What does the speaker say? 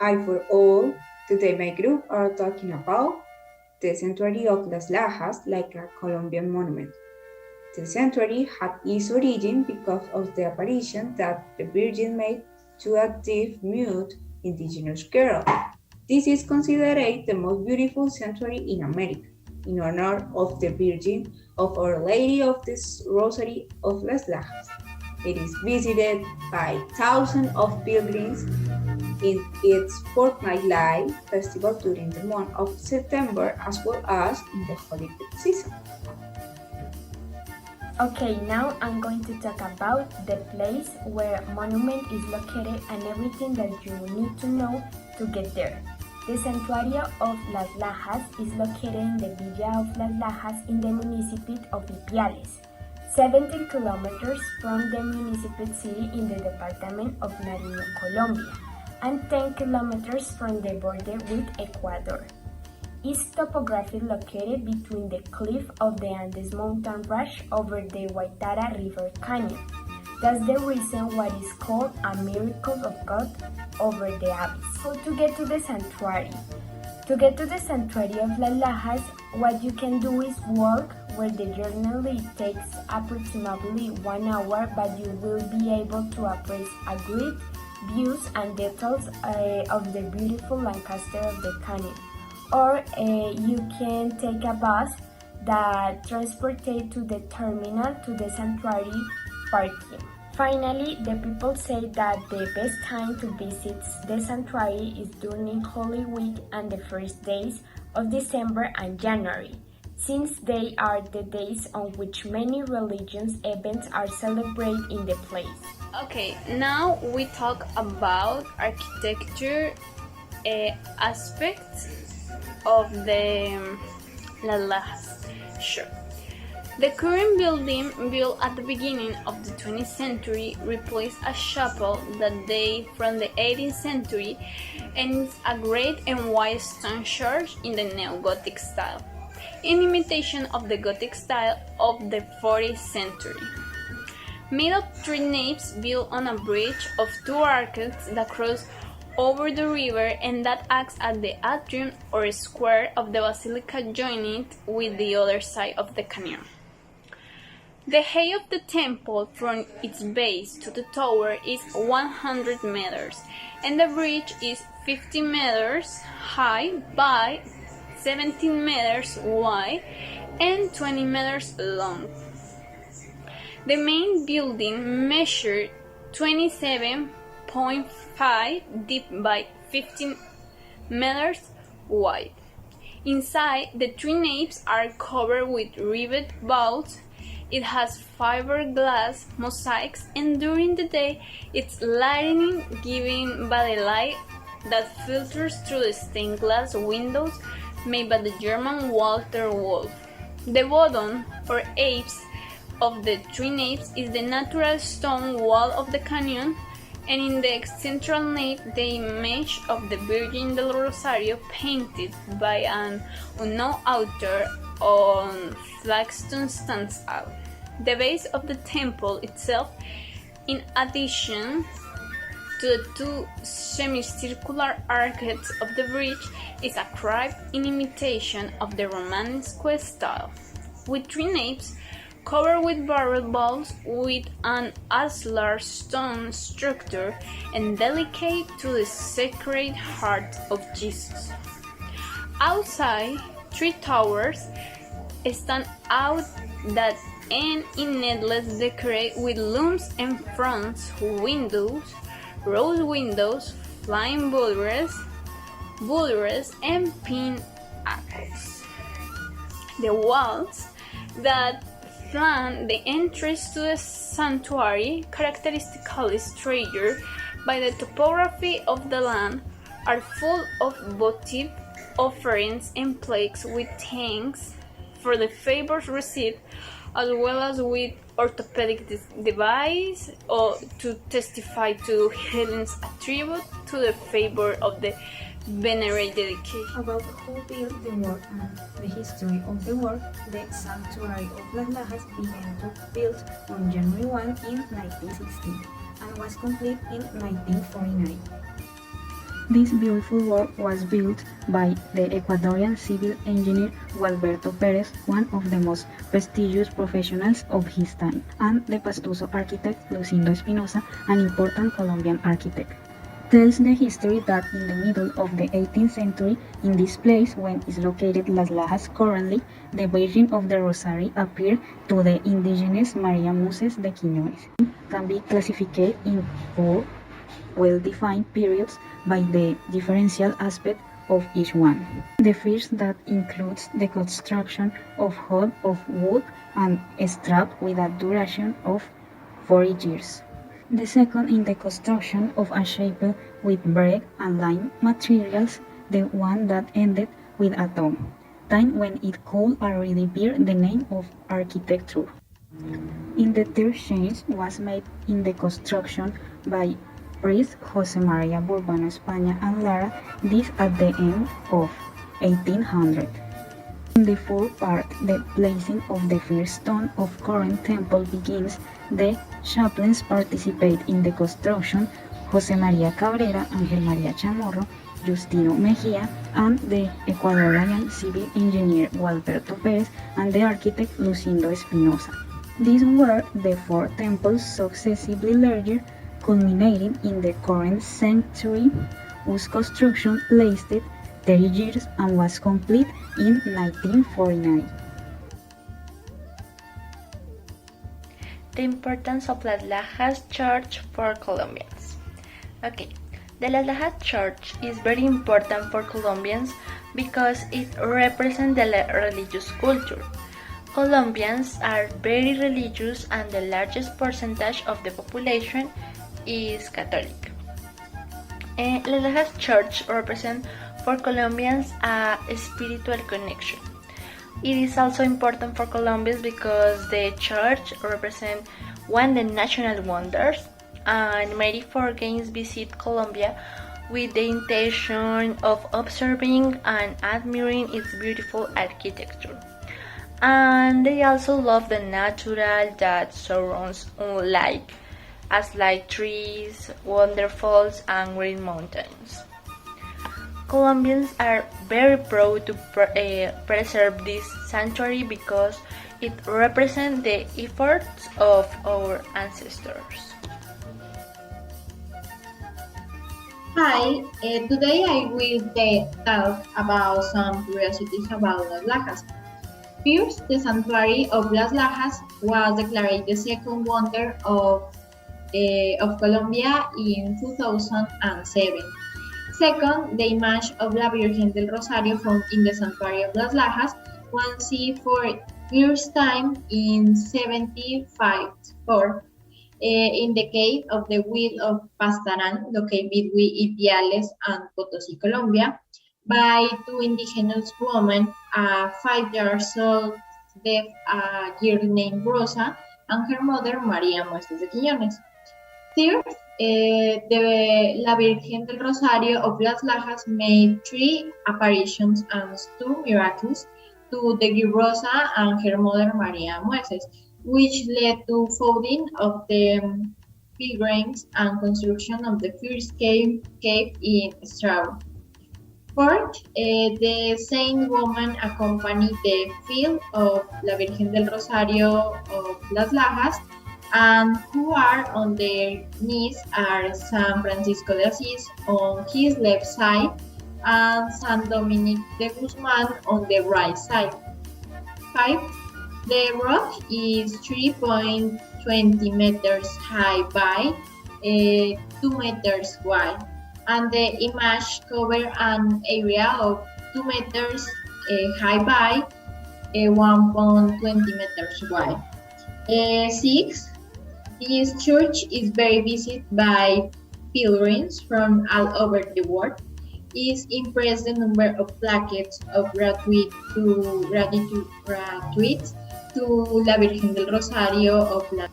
Hi for all. Today my group are talking about the sanctuary of Las Lajas, like a Colombian monument. The sanctuary had its origin because of the apparition that the Virgin made to a deaf mute indigenous girl. This is considered the most beautiful sanctuary in America, in honor of the Virgin of Our Lady of the Rosary of Las Lajas. It is visited by thousands of pilgrims in its fortnightly festival during the month of September as well as in the holiday season. Okay, now I'm going to talk about the place where monument is located and everything that you need to know to get there. The Santuario of Las Lajas is located in the Villa of Las Lajas in the municipality of Ipiales, 17 kilometers from the municipality in the department of Nariño, Colombia, and 10 kilometers from the border with Ecuador. Is topography located between the cliff of the Andes mountain range over the Guaitara River Canyon. That's the reason why it is called a miracle of God over the abyss. How to get to the sanctuary? To get to the sanctuary of Las Lajas, what you can do is walk, where the journey takes approximately 1 hour, but you will be able to appraise a great views and details of the beautiful Lancaster of the canyon. Or you can take a bus that transports you to the terminal to the sanctuary parking. Finally, the people say that the best time to visit the sanctuary is during Holy Week and the first days of December and January, since they are the days on which many religious events are celebrated in the place. Okay, now we talk about architecture aspects of the Las Lajas. Sure. The current building, built at the beginning of the 20th century, replaced a chapel that dates from the 18th century and is a great and wide stone church in the neo-Gothic style, in imitation of the Gothic style of the 40th century. Made of three naves built on a bridge of two arches that cross over the river and that acts as the atrium or square of the basilica joining it with the other side of the canyon. The height of the temple from its base to the tower is 100 meters and the bridge is 50 meters high by 17 meters wide and 20 meters long. The main building measured 27.5 deep by 15 meters wide. Inside, the three naves are covered with rivet vaults. It has fiberglass mosaics, and during the day, it's lighting given by the light that filters through the stained glass windows made by the German Walter Wolf. The bottom, or apse, of the three naves is the natural stone wall of the canyon, and in the central nave the image of the Virgin del Rosario painted by an unknown author on flagstone stands out. The base of the temple itself, in addition to the two semicircular arches of the bridge, is a crypt in imitation of the Romanesque style, with three naves covered with barrel vaults with an ashlar stone structure and dedicated to the Sacred Heart of Jesus. Outside, three towers stand out that end in needles decorated with looms and fronts windows, rose windows, flying bullets, and pinnacles. The walls that flank the entrance to the sanctuary, characteristically straighter by the topography of the land, are full of votive offerings and plaques with thanks for the favors received, as well as with orthopedic devices or to testify to healing's attribute to the favor of the venerated dedication. About who built the work and the history of the work, the Sanctuary of Las Lajas began to build on January 1 in 1916 and was complete in 1949. This beautiful work was built by the Ecuadorian civil engineer Gualberto Perez, one of the most prestigious professionals of his time, and the Pastuso architect Lucindo Espinosa, an important Colombian architect. Tells the history that in the middle of the 18th century, in this place when is located Las Lajas currently, the Virgin of the Rosary appeared to the indigenous Maria Muses de Quiñones. Can be classified in four well-defined periods by the differential aspect of each one. The first that includes the construction of hut of wood and strap with a duration of 40 years. The second in the construction of a chapel with brick and lime materials, the one that ended with a tomb, time when it could already bear the name of architecture. In the third change was made in the construction by priest Jose Maria Burbano España and Lara, this at the end of 1800. In the fourth part, the placing of the first stone of current temple begins. The chaplains participate in the construction, Jose María Cabrera, Ángel María Chamorro, Justino Mejía, and the Ecuadorian civil engineer Gualberto Pérez and the architect Lucindo Espinosa. These were the four temples successively larger, culminating in the current sanctuary, whose construction lasted 30 years and was complete in 1949. The importance of Las Lajas Church for Colombians. Okay, the Las Lajas Church is very important for Colombians because it represents the religious culture. Colombians are very religious and the largest percentage of the population is Catholic. Las Lajas Church represents for Colombians a spiritual connection. It is also important for Colombians because the church represents one of the national wonders, and many foreigners visit Colombia with the intention of observing and admiring its beautiful architecture. And they also love the natural that surrounds like trees, waterfalls, and green mountains. Colombians are very proud to preserve this sanctuary because it represents the efforts of our ancestors. Hi, today I will talk about some curiosities about Las Lajas. First, the sanctuary of Las Lajas was declared the second wonder of Colombia in 2007. Second, the image of La Virgen del Rosario found in the sanctuary of Las Lajas was seen for first time in 1754 in the cave of the Will of Pastaran, located between Ipiales and Potosí, Colombia, by two indigenous women, a 5 years old deaf girl named Rosa and her mother María Muestres de Quiñones. Third, the La Virgen del Rosario of Las Lajas made 3 apparitions and 2 miracles to the girl Rosa and her mother María Muestres, which led to founding of the pilgrims and construction of the first cave in Straw. Fourth, the same woman accompanied the field of La Virgen del Rosario of Las Lajas, and who are on their knees are San Francisco de Asís on his left side and San Dominic de Guzman on the right side. 5. The rock is 3.20 meters high by 2 meters wide, and the image covers an area of 2 meters high by 1.20 meters wide. 6. This church is very visited by pilgrims from all over the world. It impresses the number of plaques of gratitude to La Virgen del Rosario of La